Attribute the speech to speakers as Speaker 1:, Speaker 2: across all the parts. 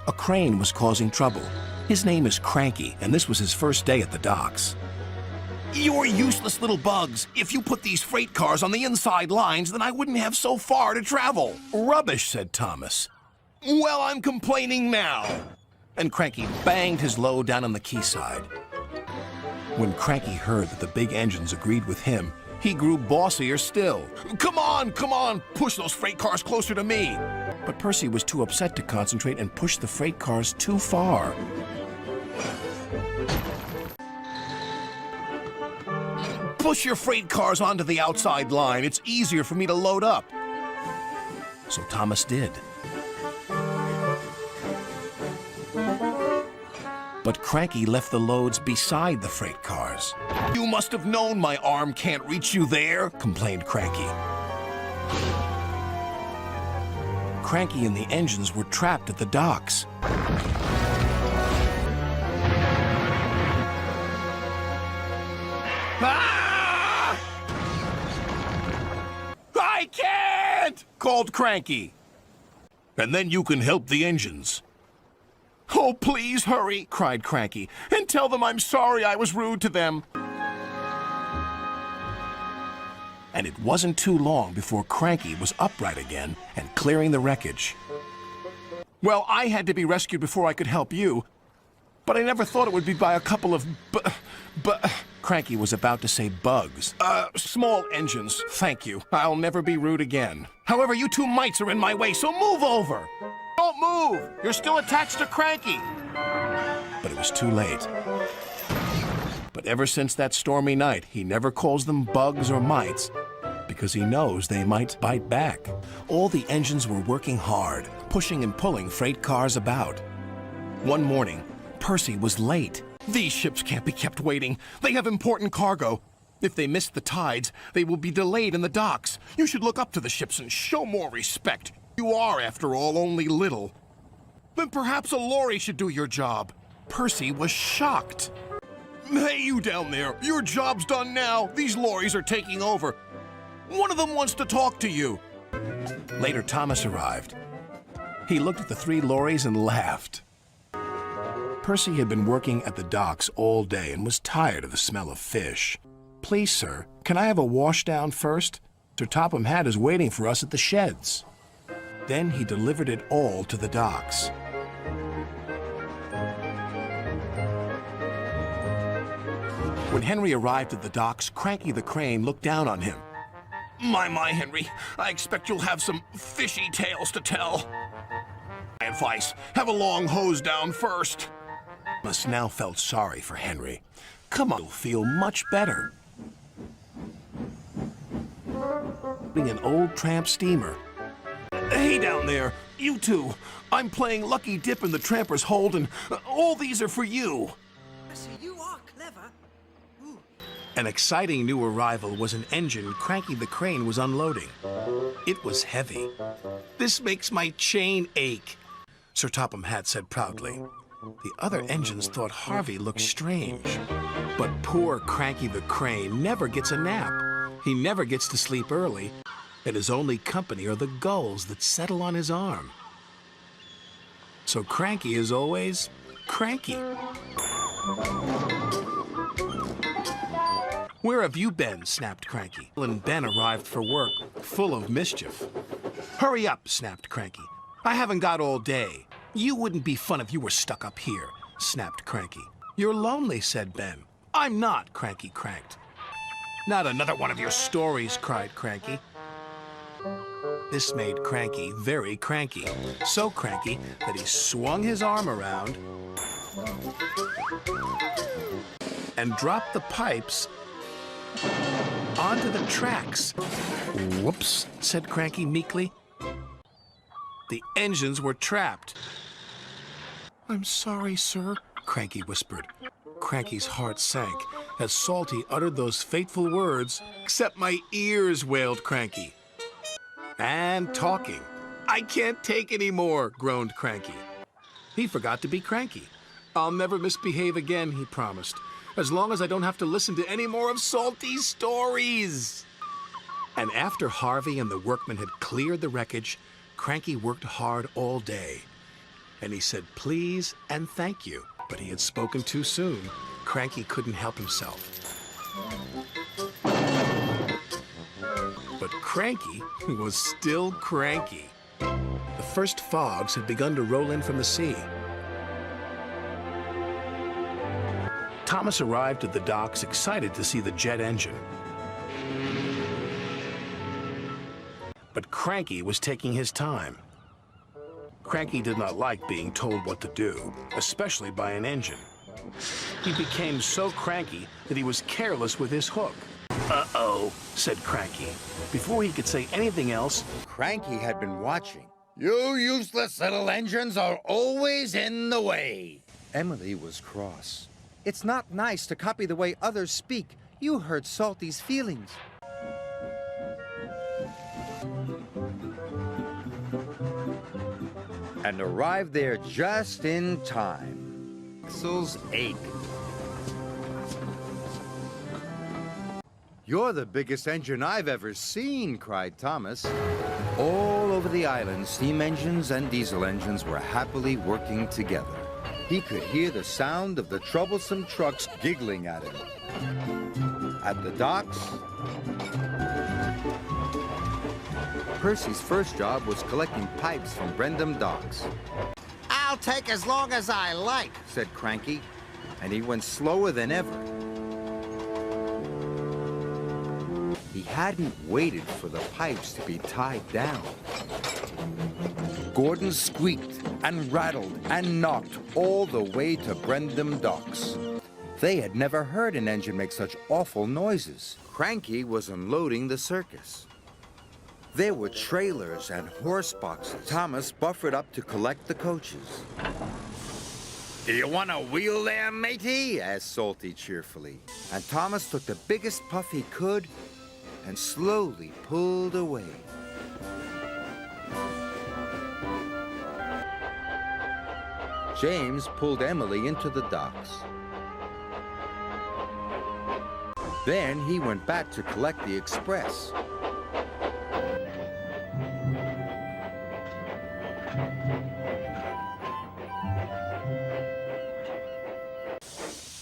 Speaker 1: A crane was causing trouble. His name is Cranky, and this was his first day at the docks. "You're useless little bugs. If you put these freight cars on the inside lines, then I wouldn't have so far to travel." "Rubbish," said Thomas. "Well, I'm complaining now." And Cranky banged his load down on the quayside. When Cranky heard that the big engines agreed with him, he grew bossier still. Come on, push those freight cars closer to me." But Percy was too upset to concentrate and pushed the freight cars too far. "Push your freight cars onto the outside line. It's easier for me to load up." So Thomas did. But Cranky left the loads beside the freight cars. "You must have known my arm can't reach you there," complained Cranky. Cranky and the engines were trapped at the docks. "Ah! I can't!" called Cranky. "And then you can help the engines." "Oh, please hurry," cried Cranky, "and tell them I'm sorry I was rude to them." And it wasn't too long before Cranky was upright again and clearing the wreckage. "Well, I had to be rescued before I could help you, but I never thought it would be by a couple of Cranky was about to say bugs. Small engines, thank you. I'll never be rude again. However, you two mites are in my way, so move over." "Don't move! You're still attached to Cranky!" But it was too late. But ever since that stormy night, he never calls them bugs or mites, because he knows they might bite back. All the engines were working hard, pushing and pulling freight cars about. One morning, Percy was late. "These ships can't be kept waiting. They have important cargo. If they miss the tides, they will be delayed in the docks. You should look up to the ships and show more respect. You are, after all, only little. Then perhaps a lorry should do your job." Percy was shocked. "Hey, you down there, your job's done now. These lorries are taking over. One of them wants to talk to you." Later, Thomas arrived. He looked at the three lorries and laughed. Percy had been working at the docks all day and was tired of the smell of fish. "Please, sir, can I have a washdown first? Sir Topham Hatt is waiting for us at the sheds." Then he delivered it all to the docks. When Henry arrived at the docks, Cranky the Crane looked down on him. My, Henry, I expect you'll have some fishy tales to tell. My advice, have a long hose down first." Thomas now felt sorry for Henry. "Come on, you'll feel much better." Being an old tramp steamer. "Hey down there, you two. I'm playing Lucky Dip in the Tramper's Hold, and all these are for you."
Speaker 2: You are clever.
Speaker 1: An exciting new arrival was an engine Cranky the Crane was unloading. It was heavy. "This makes my chain ache," Sir Topham Hatt said proudly. The other engines thought Harvey looked strange. But poor Cranky the Crane never gets a nap. He never gets to sleep early, and his only company are the gulls that settle on his arm. So Cranky is always cranky. "Where have you been?" snapped Cranky. And Ben arrived for work, full of mischief. "Hurry up," snapped Cranky. "I haven't got all day." "You wouldn't be fun if you were stuck up here," snapped Cranky. "You're lonely," said Ben. "I'm not," Cranky cranked. "Not another one of your stories," cried Cranky. This made Cranky very cranky. So cranky that he swung his arm around and dropped the pipes onto the tracks. "Whoops," said Cranky meekly. The engines were trapped. "I'm sorry, sir," Cranky whispered. Cranky's heart sank as Salty uttered those fateful words. "Except my ears," wailed Cranky. "And talking. I can't take any more," groaned Cranky. He forgot to be cranky. "I'll never misbehave again," he promised, "as long as I don't have to listen to any more of Salty's stories." And after Harvey and the workmen had cleared the wreckage, Cranky worked hard all day, and he said please and thank you, but he had spoken too soon. Cranky couldn't help himself. But Cranky was still cranky. The first fogs had begun to roll in from the sea. Thomas arrived at the docks excited to see the jet engine. But Cranky was taking his time. Cranky did not like being told what to do, especially by an engine. He became so cranky that he was careless with his hook. "Uh-oh," said Cranky. Before he could say anything else,
Speaker 3: Cranky had been watching. "You useless little engines are always in the way." Emily was cross.
Speaker 4: It's not nice to copy the way others speak. You hurt Salty's feelings.
Speaker 3: And arrived there just in time. Axles ache. "You're the biggest engine I've ever seen," cried Thomas. All over the island, steam engines and diesel engines were happily working together. He could hear the sound of the troublesome trucks giggling at him. At the docks, Percy's first job was collecting pipes from Brendam docks. "I'll take as long as I like," said Cranky, and he went slower than ever. He hadn't waited for the pipes to be tied down. Gordon squeaked and rattled and knocked all the way to Brendam docks. They had never heard an engine make such awful noises. Cranky was unloading the circus. There were trailers and horse boxes. Thomas buffered up to collect the coaches. "Do you want a wheel there, matey?" asked Salty cheerfully. And Thomas took the biggest puff he could and slowly pulled away. James pulled Emily into the docks. Then he went back to collect the express.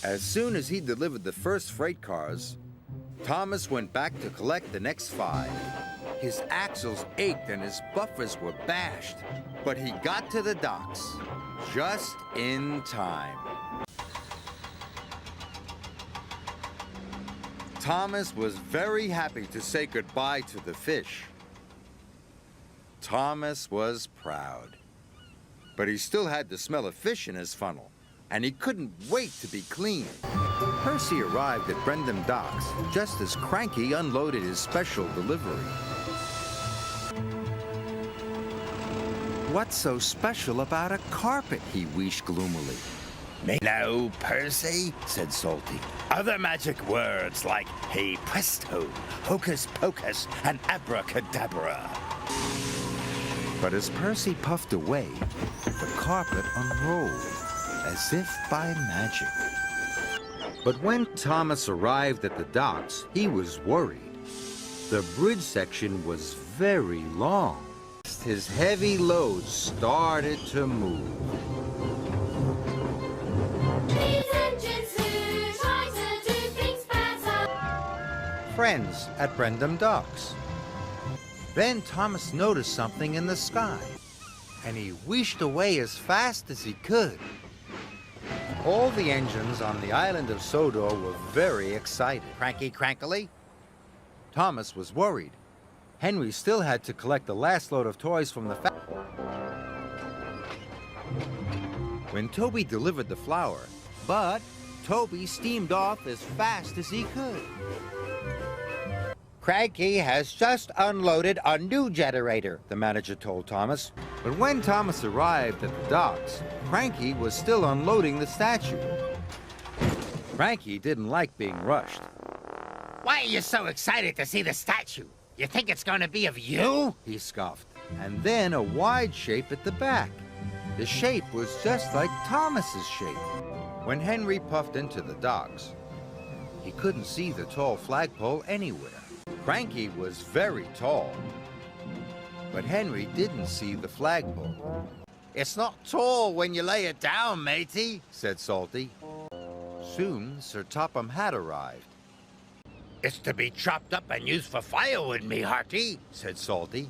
Speaker 3: As soon as he delivered the first freight cars, Thomas went back to collect the next 5. His axles ached and his buffers were bashed, but he got to the docks just in time. Thomas was very happy to say goodbye to the fish. Thomas was proud, but he still had the smell of fish in his funnel, and he couldn't wait to be clean. Percy arrived at Brendam docks just as Cranky unloaded his special delivery. "What's so special about a carpet?" he wheezed gloomily. "No, Percy," said Salty. "Other magic words like hey presto, hocus pocus, and abracadabra." But as Percy puffed away, the carpet unrolled, as if by magic. But when Thomas arrived at the docks, he was worried. The bridge section was very long. His heavy load started to move.
Speaker 5: These engines who try to do things better.
Speaker 4: Friends at Brendam docks. Then Thomas noticed something in the sky, and he wheezed away as fast as he could. All the engines on the island of Sodor were very excited. Cranky crankily. Thomas was worried. Henry still had to collect the last load of toys from the factory. When Toby delivered the flour, but Toby steamed off as fast as he could. "Cranky has just unloaded a new generator," the manager told Thomas. But when Thomas arrived at the docks, Cranky was still unloading the statue. Cranky didn't like being rushed.
Speaker 6: "Why are you so excited to see the statue? You think it's going to be of you?"
Speaker 4: He scoffed. And then a wide shape at the back. The shape was just like Thomas's shape. When Henry puffed into the docks, he couldn't see the tall flagpole anywhere. Cranky was very tall. But Henry didn't see the flagpole.
Speaker 3: It's not tall when you lay it down, matey,
Speaker 4: Said Salty. Soon, Sir Topham had arrived.
Speaker 6: It's to be chopped up and used for firewood, me hearty.
Speaker 4: Said Salty.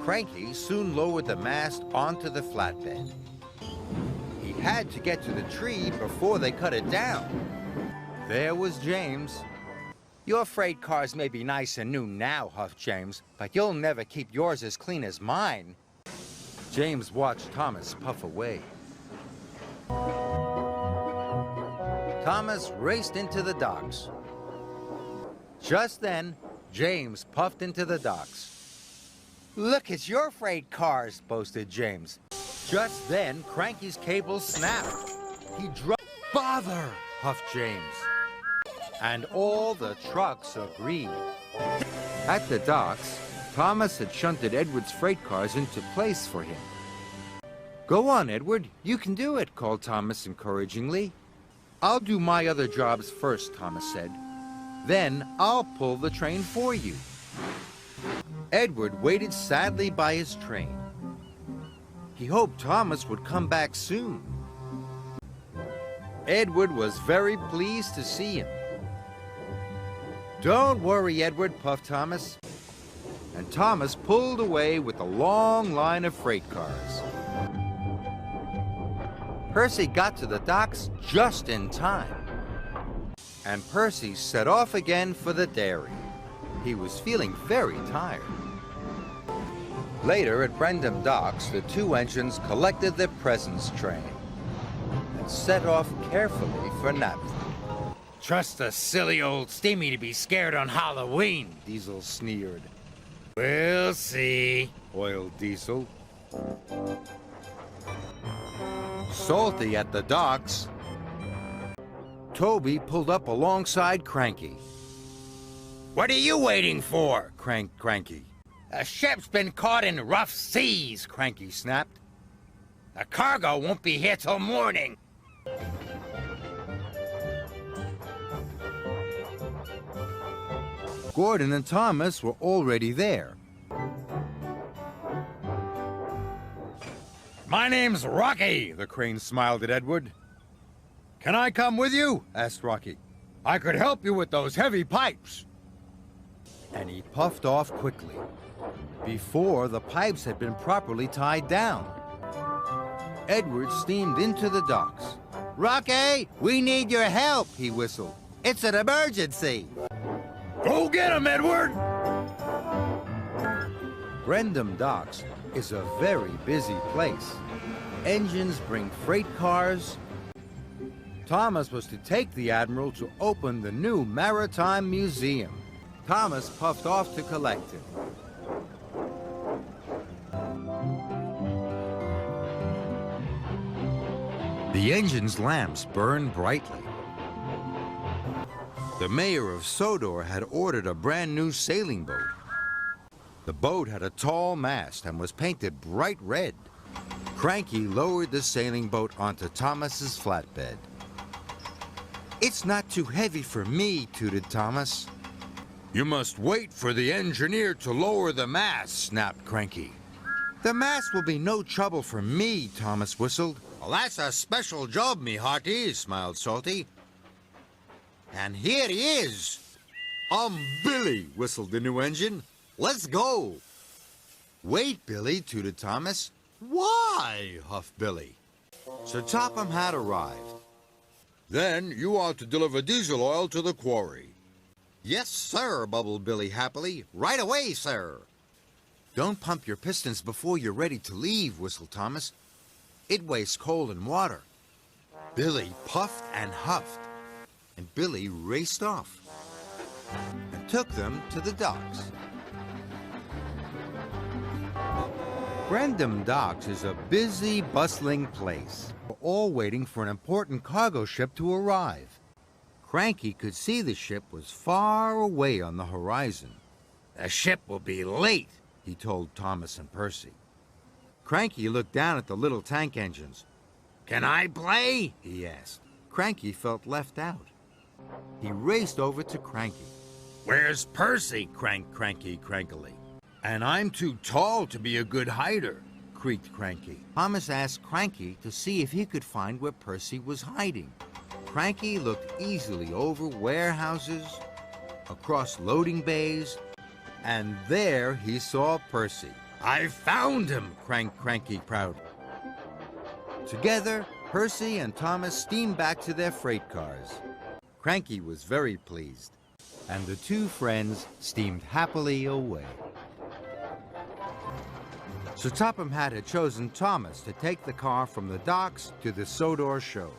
Speaker 4: Cranky soon lowered the mast onto the flatbed. He had to get to the tree before they cut it down. There was James. Your freight cars may be nice and new now, huffed James, but you'll never keep yours as clean as mine. James watched Thomas puff away. Thomas raced into the docks. Just then, James puffed into the docks. Look, it's your freight cars, boasted James. Just then, Cranky's cable snapped. He dropped. Bother, huffed James. And all the trucks agreed. At the docks, Thomas had shunted Edward's freight cars into place for him. Go on, Edward, you can do it, called Thomas encouragingly. I'll do my other jobs first, Thomas said. Then I'll pull the train for you. Edward waited sadly by his train. He hoped Thomas would come back soon. Edward was very pleased to see him. Don't worry, Edward, puffed Thomas. And Thomas pulled away with a long line of freight cars. Percy got to the docks just in time. And Percy set off again for the dairy. He was feeling very tired. Later at Brendam Docks, the two engines collected their presents train and set off carefully for Napton.
Speaker 6: Trust the silly old steamy to be scared on Halloween.
Speaker 4: Diesel sneered.
Speaker 6: We'll see.
Speaker 4: Oiled Diesel. Salty at the docks. Toby pulled up alongside Cranky.
Speaker 6: What are you waiting for?
Speaker 4: Cranky.
Speaker 6: A ship's been caught in rough seas.
Speaker 4: Cranky snapped.
Speaker 6: The cargo won't be here till morning.
Speaker 4: Gordon and Thomas were already there.
Speaker 3: My name's Rocky.
Speaker 4: The crane smiled at Edward. Can I come with you? Asked Rocky. I could help you with those heavy pipes. And he puffed off quickly, before the pipes had been properly tied down. Edward steamed into the docks. Rocky, we need your help, he whistled. It's an emergency.
Speaker 3: Go get him, Edward.
Speaker 4: Brendam Docks is a very busy place. Engines bring freight cars. Thomas was to take the Admiral to open the new Maritime Museum. Thomas puffed off to collect him. The engine's lamps burned brightly. The mayor of Sodor had ordered a brand new sailing boat. The boat had a tall mast and was painted bright red. Cranky lowered the sailing boat onto Thomas's flatbed. It's not too heavy for me, tooted Thomas. You must wait for the engineer to lower the mast, snapped Cranky. The mast will be no trouble for me, Thomas whistled. Well, that's a special job, me hearty, smiled Salty. And here he is. I'm Billy, whistled the new engine. Let's go. Wait, Billy, tooted Thomas. Why? Huffed Billy. Sir Topham had arrived. Then you are to deliver diesel oil to the quarry. Yes, sir, bubbled Billy happily. Right away, sir. Don't pump your pistons before you're ready to leave, whistled Thomas. It wastes coal and water. Billy puffed and huffed, and Billy raced off and took them to the docks. Brendam Docks is a busy, bustling place. We're all waiting for an important cargo ship to arrive. Cranky could see the ship was far away on the horizon.
Speaker 6: The ship will be late.
Speaker 4: He told Thomas and Percy. Cranky looked down at the little tank engines.
Speaker 6: Can I play?
Speaker 4: He asked. Cranky felt left out. He raced over to Cranky.
Speaker 3: Where's Percy? Cranky crankily. And I'm too tall to be a good hider, creaked Cranky.
Speaker 4: Thomas asked Cranky to see if he could find where Percy was hiding. Cranky looked easily over warehouses, across loading bays, and there he saw Percy.
Speaker 3: I found him,
Speaker 4: Cranky proudly. Together, Percy and Thomas steamed back to their freight cars. Cranky was very pleased, and the two friends steamed happily away. Sir Topham Hatt had chosen Thomas to take the car from the docks to the Sodor show.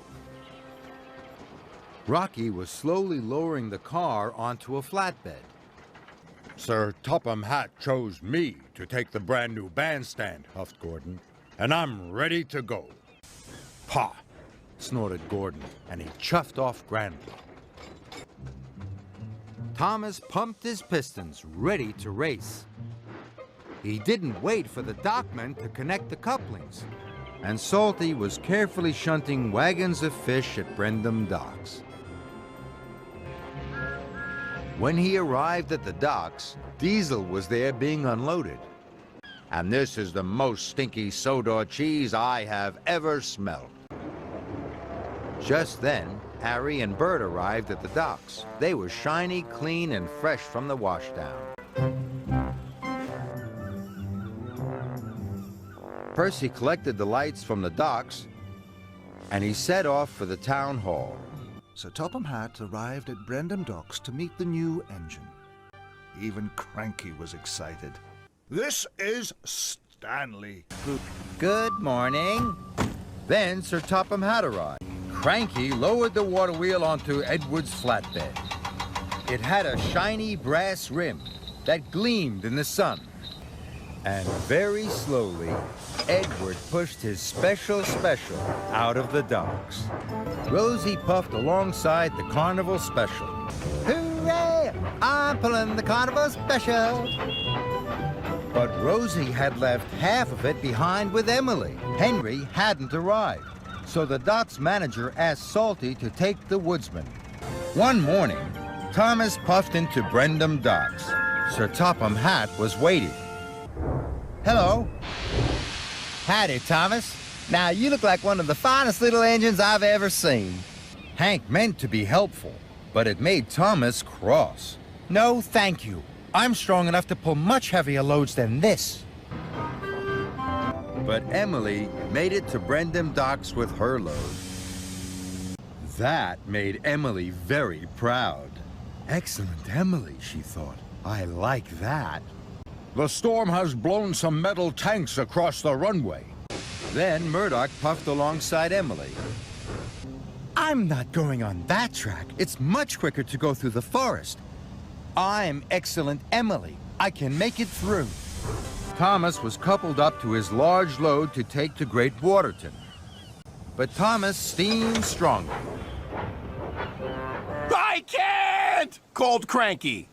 Speaker 4: Rocky was slowly lowering the car onto a flatbed.
Speaker 7: Sir Topham Hatt chose me to take the brand new bandstand, huffed Gordon, and I'm ready to go.
Speaker 4: "Pah!" snorted Gordon, and he chuffed off grandly. Thomas pumped his pistons, ready to race. He didn't wait for the dockmen to connect the couplings, and Salty was carefully shunting wagons of fish at Brendam Docks. When he arrived at the docks, Diesel was there being unloaded. "And this is the most stinky Sodor cheese I have ever smelled." Just then, Harry and Bert arrived at the docks. They were shiny, clean, and fresh from the washdown. Percy collected the lights from the docks, and he set off for the town hall.
Speaker 8: Sir Topham Hatt arrived at Brendam Docks to meet the new engine. Even Cranky was excited.
Speaker 7: This is Stanley.
Speaker 4: Good morning. Then Sir Topham Hatt arrived. Cranky lowered the water wheel onto Edward's flatbed. It had a shiny brass rim that gleamed in the sun. And very slowly, Edward pushed his special out of the docks. Rosie puffed alongside the Carnival Special. "Hooray! I'm pulling the Carnival Special!" But Rosie had left half of it behind with Emily. Henry hadn't arrived, so the docks manager asked Salty to take the woodsman. One morning, Thomas puffed into Brendam Docks. Sir Topham Hatt was waiting. "Hello." "Howdy, Thomas. Now, you look like one of the finest little engines I've ever seen." Hank meant to be helpful, but it made Thomas cross. "No, thank you. I'm strong enough to pull much heavier loads than this." But Emily made it to Brendam Docks with her load. That made Emily very proud. "Excellent, Emily," she thought. "I like that."
Speaker 7: The storm has blown some metal tanks across the runway.
Speaker 4: Then Murdoch puffed alongside Emily. "I'm not going on that track. It's much quicker to go through the forest. I'm Excellent Emily. I can make it through." Thomas was coupled up to his large load to take to Great Waterton. But Thomas steamed stronger.
Speaker 1: I can't! Called Cranky.